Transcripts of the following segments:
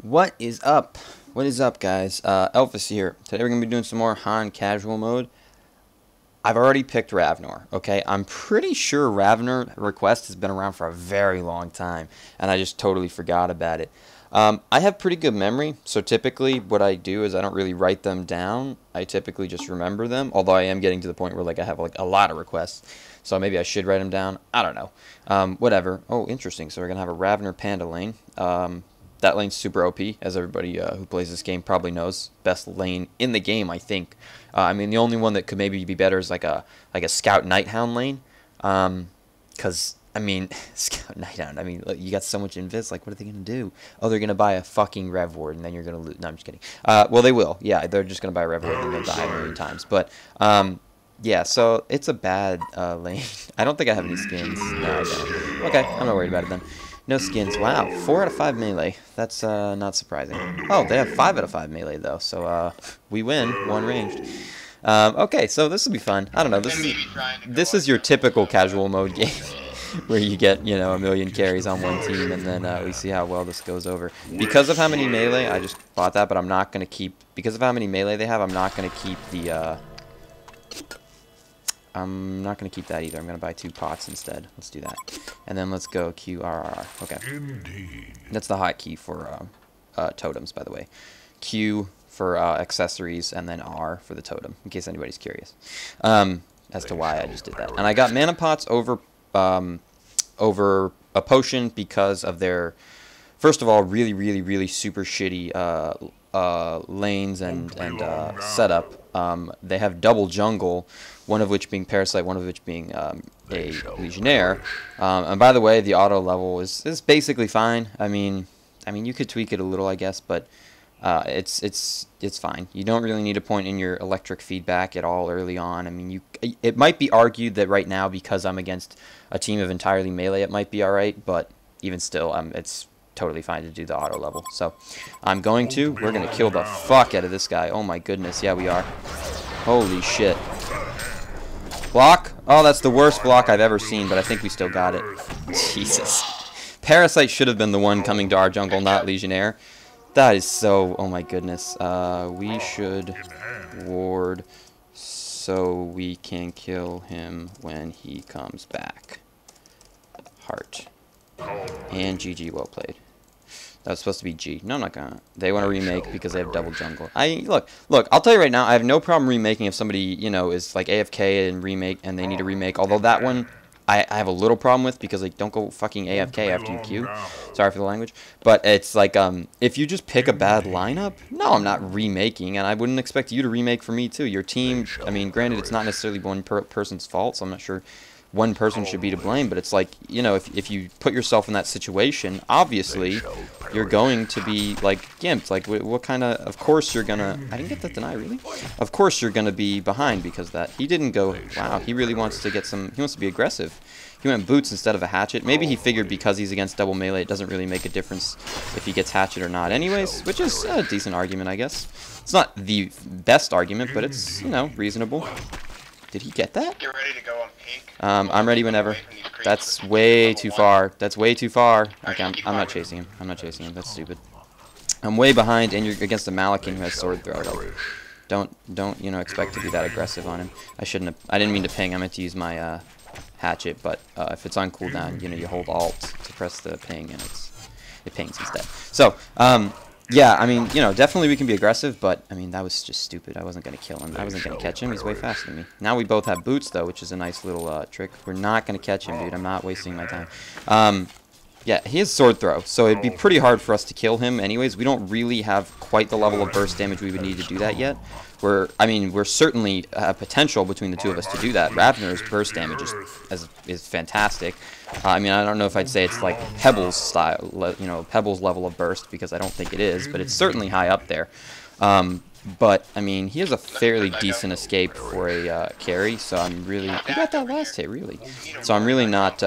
What is up? What is up, guys? Elfis here. Today we're going to be doing some more Han casual mode. I've already picked Ravenor, okay? I'm pretty sure Ravenor request has been around for a very long time, and I just totally forgot about it. I have pretty good memory, so typically what I do is I don't really write them down. I typically just remember them, although I am getting to the point where I have a lot of requests, so maybe I should write them down. I don't know. Whatever. Oh, interesting. So we're going to have a Ravenor Panda lane. That lane's super OP, as everybody who plays this game probably knows. Best lane in the game, I think. I mean, the only one that could maybe be better is like a Scout Nighthound lane. Because, I mean, Scout Nighthound, I mean, look, you got so much invis, like, what are they going to do? Oh, they're going to buy a fucking Rev Ward, and then you're going to lose. No, I'm just kidding. Well, they will. Yeah, they're just going to buy a Rev Ward, and they'll die a million times. But, yeah, so it's a bad lane. I don't think I have any skins. No, I don't. Okay, I'm not worried about it then. No skins. Wow, 4 out of 5 melee. That's not surprising. Oh, they have 5 out of 5 melee though. So we win, 1 ranged. Okay, so this will be fun. I don't know. This is your typical casual mode game where you get, you know, a million carries on one team, and then we see how well this goes over. Because of how many melee, I just bought that, but I'm not gonna keep. Because of how many melee they have, I'm not gonna keep the. I'm not going to keep that either. I'm going to buy 2 pots instead. Let's do that. And then let's go QRR. Okay. Indeed. That's the hotkey for totems, by the way. Q for accessories, and then R for the totem, in case anybody's curious as to why I just did that. And I got mana pots over over a potion because of their, first of all, really super shitty lanes and setup. They have double jungle, one of which being Parasite, one of which being a Legionnaire. And by the way, the auto level is basically fine. I mean, you could tweak it a little, I guess, but it's fine. You don't really need a point in your electric feedback at all early on. I mean, it might be argued that right now, because I'm against a team of entirely melee, it might be all right, but even still, it's totally fine to do the auto level. So we're going to kill the fuck out of this guy. Oh my goodness, yeah, we are. Holy shit. Block? Oh, that's the worst block I've ever seen, but I think we still got it. Jesus. Parasite should have been the one coming to our jungle, not Legionnaire. That is so... Oh my goodness. We should ward so we can kill him when he comes back. Heart. And GG, well played. That was supposed to be G. No, I'm not gonna. They want to remake because they have double jungle. Look. I'll tell you right now, I have no problem remaking if somebody, you know, is like AFK and remake, and they need to remake. Although that one, I have a little problem with because like don't go fucking AFK after you queue. Sorry for the language, but it's like if you just pick a bad lineup, no, I'm not remaking, and I wouldn't expect you to remake for me too. Your team, I mean, granted, it's not necessarily one person's fault, so I'm not sure one person should be to blame, but it's like, you know, if you put yourself in that situation, obviously you're going to be like gimped. Like, what kind of course you're gonna, I didn't get that deny, really? Of course you're gonna be behind because of that. He didn't go, wow, he really wants to get some, he wants to be aggressive. He went boots instead of a hatchet. Maybe he figured because he's against double melee, it doesn't really make a difference if he gets hatchet or not anyways, which is a decent argument, I guess. It's not the best argument, but it's, you know, reasonable. Did he get that? Get ready to go on peak. I'm ready whenever. That's way too far. That's way too far. Okay, I'm not chasing him. I'm not chasing him. That's stupid. I'm way behind, and you're against a Malakin who has sword throw. Like, don't you know, expect to be that aggressive on him. I didn't mean to ping. I meant to use my hatchet, but if it's on cooldown, you know, you hold Alt to press the ping, and it pings instead. So, yeah, I mean, you know, definitely we can be aggressive, but, I mean, that was just stupid. I wasn't going to kill him. I wasn't going to catch him. He's way faster than me. Now we both have boots, though, which is a nice little trick. We're not going to catch him, dude. I'm not wasting my time. Yeah, he has sword throw, so it'd be pretty hard for us to kill him anyways. We don't really have quite the level of burst damage we would need to do that yet. We're certainly potential between the two of us to do that. Ravenor's burst damage is fantastic. I mean, I don't know if I'd say it's like Pebble's style, you know, Pebble's level of burst, because I don't think it is, but it's certainly high up there. But, I mean, he has a fairly decent escape for a carry, so I'm really... He got that last hit, really. So I'm really not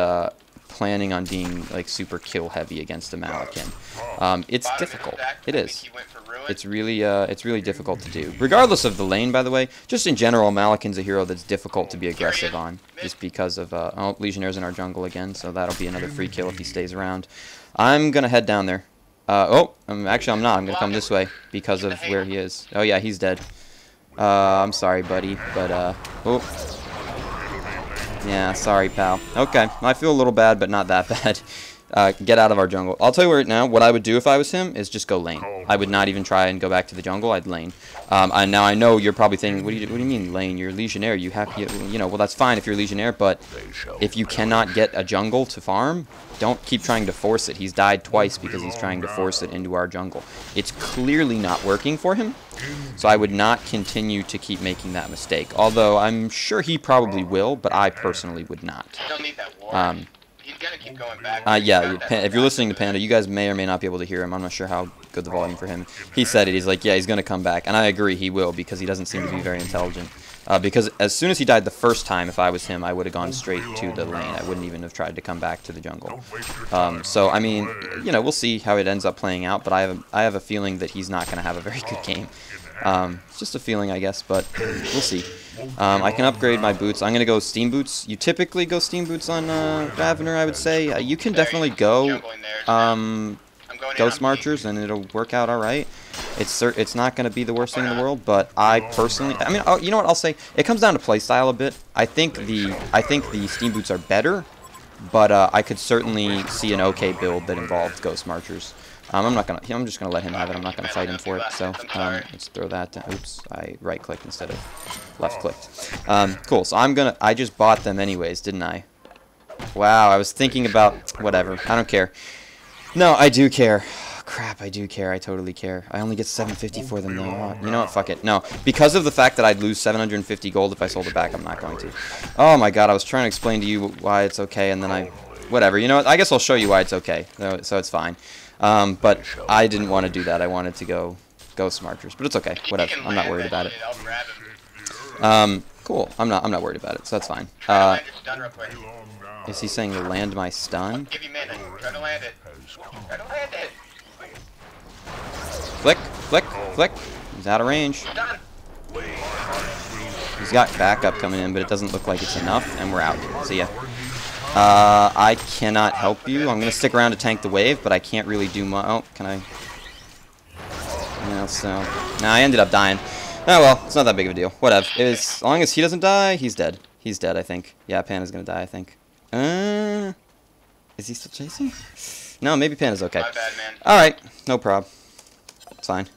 planning on being, like, super kill-heavy against a Malakin. It's difficult. It is. It's really difficult to do. Regardless of the lane, by the way, just in general, Malakin's a hero that's difficult to be aggressive on, just because of, oh, Legionnaire's in our jungle again, so that'll be another free kill if he stays around. I'm gonna head down there. Oh, actually I'm not. I'm gonna come this way because of where he is. Oh yeah, he's dead. I'm sorry, buddy, but oh. Yeah, sorry, pal. Okay, I feel a little bad, but not that bad. Get out of our jungle. I'll tell you right now, what I would do if I was him is just go lane. I would not even try and go back to the jungle. I'd lane. And now I know you're probably thinking, what do you mean lane? You're Legionnaire. You have, you know, well that's fine if you're Legionnaire, but if you cannot get a jungle to farm, don't keep trying to force it. He's died twice because he's trying to force it into our jungle. It's clearly not working for him, so I would not continue to keep making that mistake. Although I'm sure he probably will, but I personally would not. He's gonna keep going back. Yeah, if you're listening to Panda, you guys may or may not be able to hear him. I'm not sure how good the volume for him. He said it. He's like, yeah, he's going to come back. And I agree, he will, because he doesn't seem to be very intelligent. Because as soon as he died the first time, if I was him, I would have gone straight to the lane. I wouldn't even have tried to come back to the jungle. So, I mean, you know, we'll see how it ends up playing out. But I have a feeling that he's not going to have a very good game. It's just a feeling, I guess, but we'll see. I can upgrade my boots. I'm going to go Steam Boots. You typically go Steam Boots on Ravenor, I would say. You can definitely go Ghost Marchers, and it'll work out all right. It's not going to be the worst thing in the world, but I personally, I mean, you know what I'll say? It comes down to playstyle a bit. I think the Steam Boots are better, but I could certainly see an okay build that involved Ghost Marchers. I'm just gonna let him have it. I'm not gonna fight him for it. So let's throw that down. Oops, I right-clicked instead of left-clicked. Cool. So I just bought them anyways, didn't I? Wow. I was thinking about whatever. I don't care. No, I do care. Crap, I do care. I totally care. I only get 750 for them though. Oh, you know what? Fuck it. No, because of the fact that I'd lose 750 gold if I sold it back, I'm not going to. Oh my god, I was trying to explain to you why it's okay, and then whatever. You know what? I guess I'll show you why it's okay. So it's fine. But I didn't want to do that. I wanted to go Ghost Marchers, but it's okay. Whatever. I'm not worried about it. Cool. I'm not worried about it, so that's fine. Is he saying to land my stun? Try to land it. Try to land it. Flick, flick, flick. He's out of range. He's got backup coming in, but it doesn't look like it's enough, and we're out. See ya. I cannot help you. I'm going to stick around to tank the wave, but I can't really do much. Oh, can I? Yeah, so... Nah, I ended up dying. Oh, well, it's not that big of a deal. Whatever. As long as he doesn't die, he's dead. He's dead, I think. Yeah, Panda's going to die, I think. Is he still chasing? No, maybe Panda's okay. My bad, man. Alright, no prob. It's fine.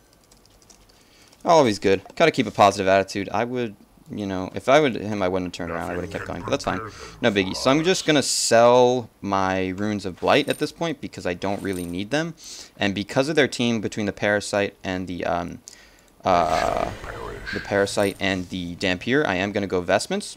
Always good. Gotta keep a positive attitude. I would... You know, if I would him, I wouldn't have turned around. I would have kept going, but that's fine. No biggie. So I'm just gonna sell my Runes of Blight at this point because I don't really need them, and because of their team between the Parasite and the Dampier, I am gonna go Vestments.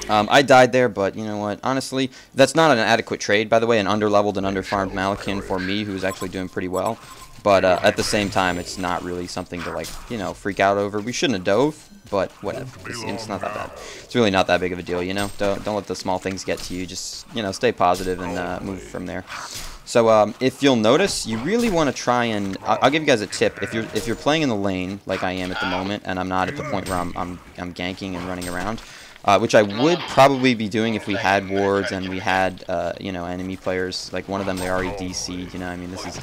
I died there, but you know what? Honestly, that's not an adequate trade. By the way, an underleveled and underfarmed Malachian for me, who's actually doing pretty well. But at the same time, it's not really something to, like, you know, freak out over. We shouldn't have dove, but whatever. It's not that bad. It's really not that big of a deal, you know? Don't let the small things get to you. Just, you know, stay positive and move from there. So if you'll notice, you really want to try and... I'll give you guys a tip. If you're playing in the lane, like I am at the moment, and I'm not at the point where I'm ganking and running around, which I would probably be doing if we had wards and we had, you know, enemy players. Like one of them, they already DC'd, you know? I mean, this is...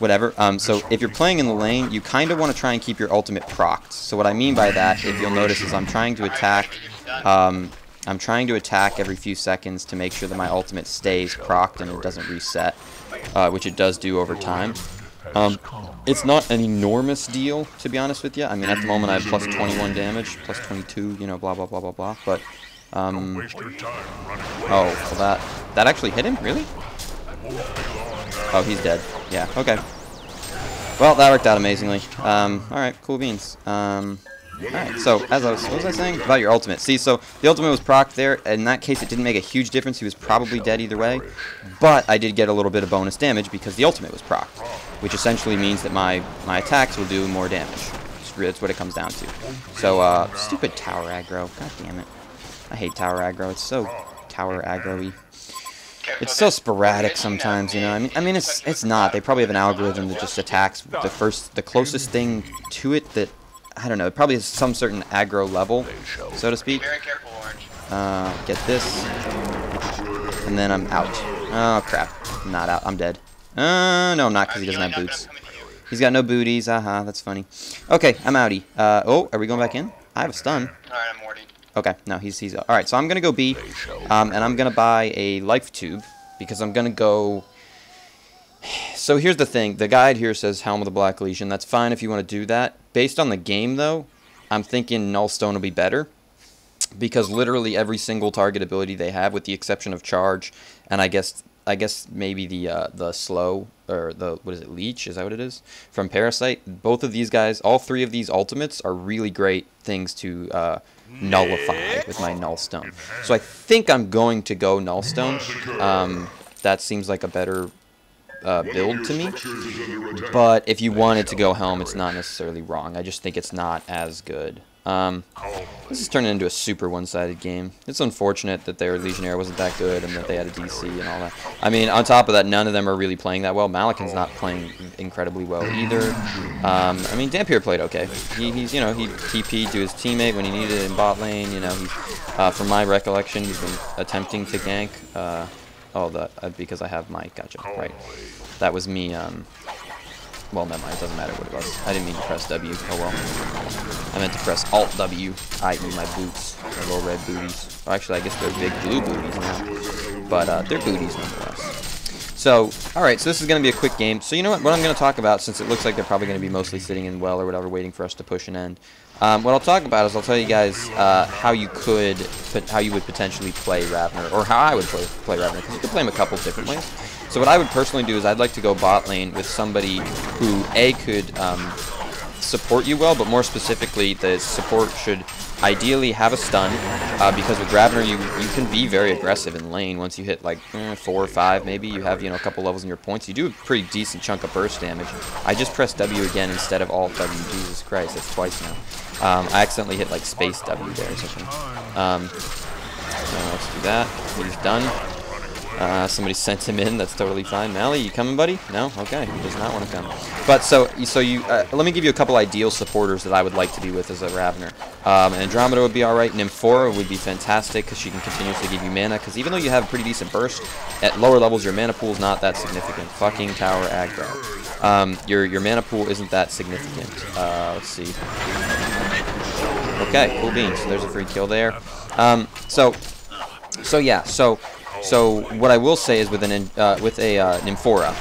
Whatever. So if you're playing in the lane, you kind of want to try and keep your ultimate procced. So what I mean by that, if you'll notice, is I'm trying to attack every few seconds to make sure that my ultimate stays procced and it doesn't reset, which it does do over time. It's not an enormous deal, to be honest with you. I mean, at the moment I have plus 21 damage, plus 22, you know, blah blah blah blah blah. But oh, well, that actually hit him, really? Oh, he's dead. Yeah, okay. Well, that worked out amazingly. Alright, cool beans. Alright, so, what was I saying? About your ultimate. See, so, the ultimate was proc there. In that case, it didn't make a huge difference. He was probably dead either way. But I did get a little bit of bonus damage because the ultimate was proc. Which essentially means that my attacks will do more damage. That's what it comes down to. So, stupid tower aggro. God damn it. I hate tower aggro. It's so tower aggro-y. It's so sporadic sometimes, you know. I mean, it's not. They probably have an algorithm that just attacks the closest thing to it that, I don't know. It probably has some certain aggro level, so to speak. Get this, and then I'm out. Oh crap! I'm not out. I'm dead. No, I'm not, because he doesn't have boots. He's got no booties. Aha, that's funny. Okay, I'm outie. Oh, are we going back in? I have a stun. Alright, I'm warding. Okay, no, he's all right. So I'm gonna go B, and I'm gonna buy a life tube because I'm gonna go. So here's the thing. The guide here says Helm of the Black Legion. That's fine if you want to do that. Based on the game, though, I'm thinking Nullstone will be better because literally every single target ability they have, with the exception of Charge, and I guess maybe the slow, or the, what is it, Leech, is that what it is, from Parasite, both of these guys, all three of these ultimates are really great things to nullify with my Nullstone. So I think I'm going to go Nullstone. That seems like a better build to me, but if you wanted to go Helm, it's not necessarily wrong. I just think it's not as good. This is turning into a super one-sided game. It's unfortunate that their Legionnaire wasn't that good and that they had a DC and all that. I mean, on top of that, none of them are really playing that well. Malakin's not playing incredibly well either. I mean, Dampier played okay. He's you know, he TP'd to his teammate when he needed it in bot lane. You know, he's from my recollection, he's been attempting to gank. Because I have my gotcha. Right, that was me. Well, never mind. It doesn't matter what it was. I didn't mean to press W. Oh well. I meant to press Alt W, i.e. my boots, my little red booties. Or actually, I guess they're big blue booties now, but they're booties nonetheless. So, all right. So this is going to be a quick game. So you know what? What I'm going to talk about, since it looks like they're probably going to be mostly sitting in well or whatever, waiting for us to push an end. What I'll talk about is I'll tell you guys how you would potentially play Ravenor, or how I would play Ravenor, because you could play him a couple different ways. So what I would personally do is I'd like to go bot lane with somebody who could support you well, but more specifically, the support should ideally have a stun, because with Ravenor you can be very aggressive in lane. Once you hit like 4 or 5, maybe you have a couple levels in your points, you do a pretty decent chunk of burst damage. I just pressed W again instead of Alt W. Jesus Christ, that's twice now. I accidentally hit like space W there or something. Let's do that. He's done. Somebody sent him in. That's totally fine. Mally, you coming, buddy? No? Okay. He does not want to come. But so you let me give you a couple ideal supporters that I would like to be with as a Ravenor. Andromeda would be alright. Nymphora would be fantastic because she can continuously give you mana. Because even though you have a pretty decent burst, at lower levels your mana pool is not that significant. Fucking tower aggro. Your mana pool isn't that significant. Let's see. Okay, cool beans. There's a free kill there. So what I will say is with a Nymphora,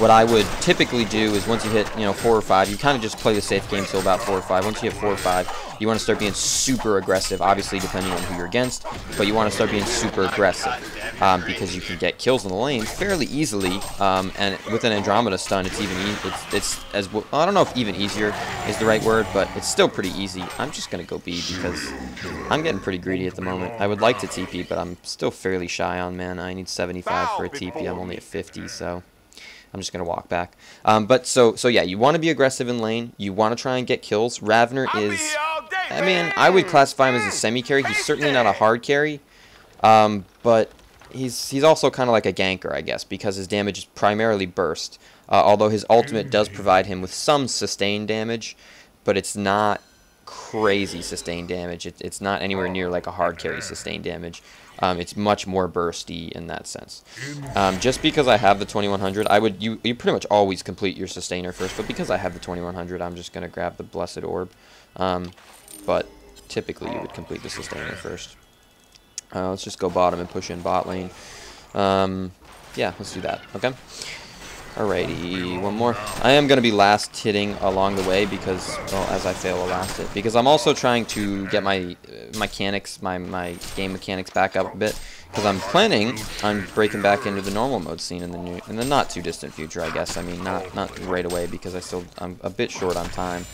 what I would typically do is once you hit 4 or 5, you kind of just play the safe game till about 4 or 5. Once you hit 4 or 5, you want to start being super aggressive, obviously depending on who you're against, but you want to start being super aggressive because you can get kills in the lane fairly easily, and with an Andromeda stun, it's even I don't know if even easier is the right word, but it's still pretty easy. I'm just gonna go B because I'm getting pretty greedy at the moment. I would like to TP, but I'm still fairly shy on mana. I need 75 for a TP. I'm only at 50, so I'm just going to walk back. So yeah, you want to be aggressive in lane. You want to try and get kills. Ravenor is, I mean, I would classify him as a semi-carry. He's certainly not a hard carry, but he's also kind of like a ganker, I guess, because his damage is primarily burst, although his ultimate does provide him with some sustained damage, but it's not crazy sustained damage. It's not anywhere near like a hard carry sustained damage. It's much more bursty in that sense. Just because I have the 2100, you pretty much always complete your sustainer first, but because I have the 2100, I'm just gonna grab the Blessed Orb. But typically you would complete the sustainer first. Let's just go bottom and push in bot lane. Yeah, let's do that. Okay. Alrighty, one more. I am going to be last hitting along the way because, well, as I fail a last hit, because I'm also trying to get my mechanics, my game mechanics back up a bit, because I'm planning on breaking back into the normal mode scene in the not too distant future, I guess. I mean, not right away because I'm a bit short on time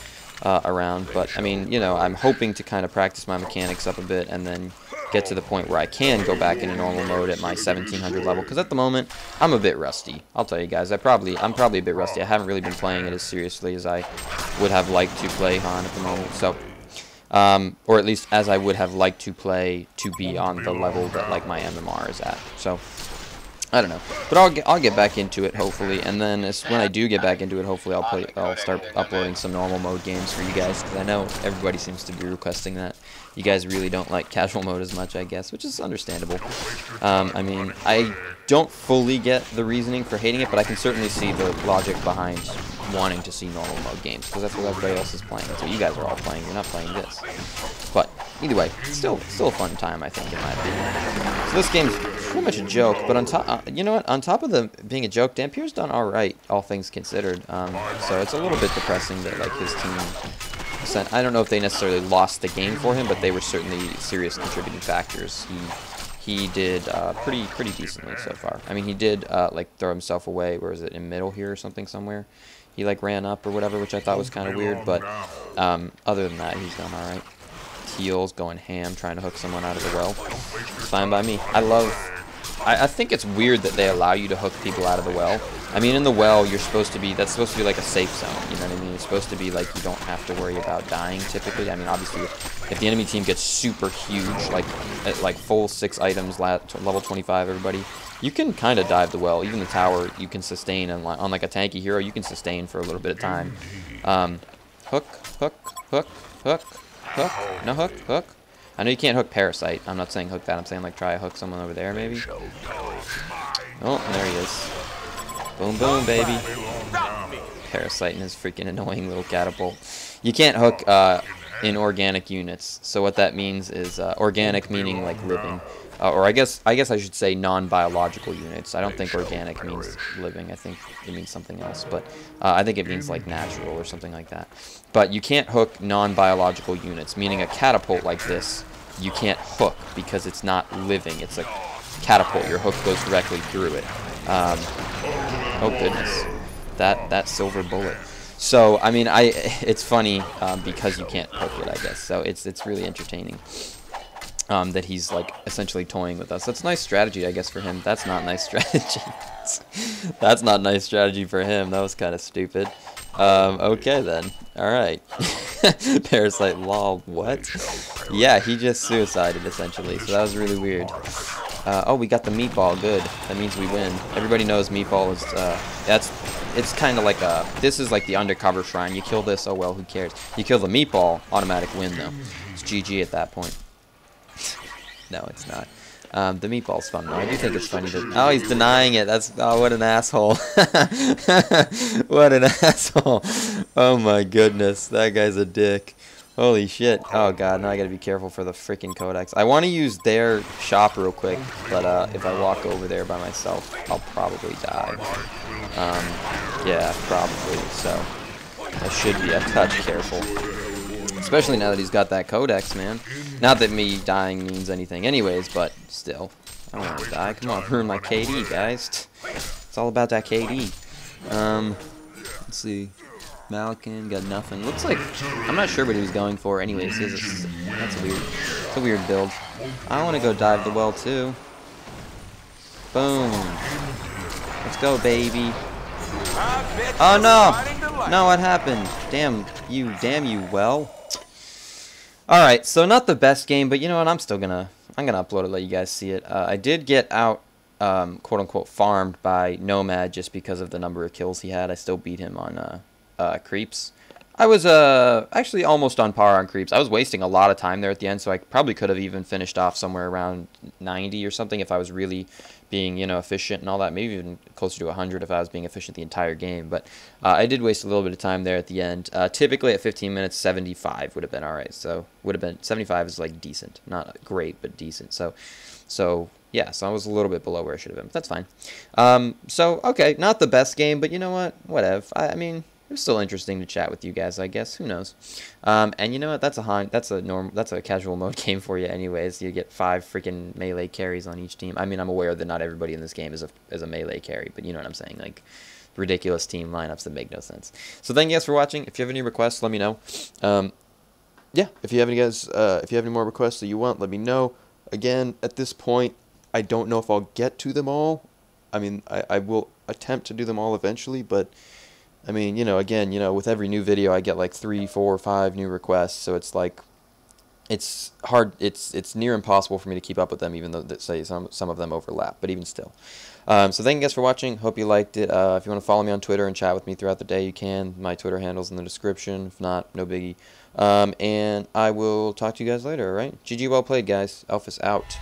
around, but I mean, I'm hoping to kind of practice my mechanics up a bit and then get to the point where I can go back into normal mode at my 1700 level, because at the moment I'm a bit rusty. I'll tell you guys, I'm probably a bit rusty. I haven't really been playing it as seriously as I would have liked to play Han at the moment, so or at least as I would have liked to play to be on the level that like my MMR is at. So I don't know, but I'll get back into it hopefully, and then when I do get back into it, hopefully I'll start uploading some normal mode games for you guys, because I know everybody seems to be requesting that. You guys really don't like casual mode as much, I guess, which is understandable. I mean, don't fully get the reasoning for hating it, but I can certainly see the logic behind wanting to see normal mode games, because that's what everybody else is playing. That's what you guys are all playing. You're not playing this. But either way, still a fun time, I think, in my opinion. So this game's pretty much a joke, but on top, you know what? On top of the being a joke, Dampier's done all right, all things considered. So it's a little bit depressing that like his team. I don't know if they necessarily lost the game for him, but they were certainly serious contributing factors. He did pretty decently so far. I mean, he did like throw himself away. Where is it, in middle here or something somewhere? He like ran up or whatever, which I thought was kind of weird. But other than that, he's done all right. Teal's going ham, trying to hook someone out of the well. It's fine by me. I think it's weird that they allow you to hook people out of the well. I mean, in the well, that's supposed to be like a safe zone, you know what I mean? It's supposed to be like you don't have to worry about dying, typically. I mean, obviously, if the enemy team gets super huge, like full 6 items, level 25, everybody, you can kind of dive the well. Even the tower, you can sustain, and on like a tanky hero, you can sustain for a little bit of time. Hook, no hook. I know you can't hook Parasite. I'm not saying hook that. I'm saying like try to hook someone over there maybe. Oh, there he is. Boom, boom, baby. Parasite and his freaking annoying little catapult. You can't hook inorganic units. So what that means is organic meaning like living. Or I guess I should say non-biological units. I don't think organic means living. I think it means something else. But I think it means like natural or something like that. But you can't hook non-biological units, meaning a catapult like this, you can't hook because it's not living. It's a catapult. Your hook goes directly through it. Oh goodness, that silver bullet. So I mean, it's funny because you can't hook it, I guess. So it's really entertaining. That he's like essentially toying with us. That's nice strategy, I guess, for him. That's not nice strategy. That's not nice strategy for him. That was kind of stupid. Okay then. Alright. Parasite lol. What? Yeah, he just suicided essentially. So that was really weird. Oh, we got the meatball. Good. That means we win. Everybody knows meatball is, it's kind of like this is like the undercover shrine. You kill this, oh well, who cares? You kill the meatball, automatic win though. It's GG at that point. No, it's not. The meatball's fun though. I do think it's funny that... Oh, he's denying it. That's... Oh, what an asshole. What an asshole. Oh my goodness. That guy's a dick. Holy shit. Oh god, now I gotta be careful for the freaking codex. I want to use their shop real quick, but if I walk over there by myself, I'll probably die. Yeah, probably. So, I should be a touch careful. Especially now that he's got that codex, man. Not that me dying means anything anyways, but still. I don't want to die. Come on, ruin my KD, guys. It's all about that KD. Let's see. Malkin got nothing. Looks like... I'm not sure what he was going for anyways. That's weird. It's a weird build. I want to go dive the well, too. Boom. Let's go, baby. Oh, no! No, what happened? Damn you, well. Alright, so not the best game, but you know what, I'm gonna upload it, let you guys see it. I did get out, quote-unquote, farmed by Nomad just because of the number of kills he had. I still beat him on, creeps. I was, actually almost on par on creeps. I was wasting a lot of time there at the end, so I probably could have even finished off somewhere around 90 or something if I was really being, you know, efficient and all that. Maybe even closer to 100 if I was being efficient the entire game. But I did waste a little bit of time there at the end. Typically at 15 minutes, 75 would have been alright. So would have been 75 is like decent, not great, but decent. So yeah, so I was a little bit below where I should have been, but that's fine. So okay, not the best game, but you know what? Whatever. I mean, it was still interesting to chat with you guys, I guess. Who knows? And you know what? That's a casual mode game for you, anyways. You get 5 freaking melee carries on each team. I mean, I'm aware that not everybody in this game is a melee carry, but you know what I'm saying? Like ridiculous team lineups that make no sense. So thank you guys for watching. If you have any requests, let me know. Yeah, if you have any more requests that you want, let me know. Again, at this point, I don't know if I'll get to them all. I mean, I will attempt to do them all eventually, but I mean, you know, again, you know, with every new video, I get like 3, 4, 5 new requests, so it's like, it's hard, it's near impossible for me to keep up with them, even though, say, some of them overlap, but even still. So thank you guys for watching, hope you liked it. If you want to follow me on Twitter and chat with me throughout the day, you can. My Twitter handle's in the description, if not, no biggie. And I will talk to you guys later, alright? GG, well played, guys. Elfis out.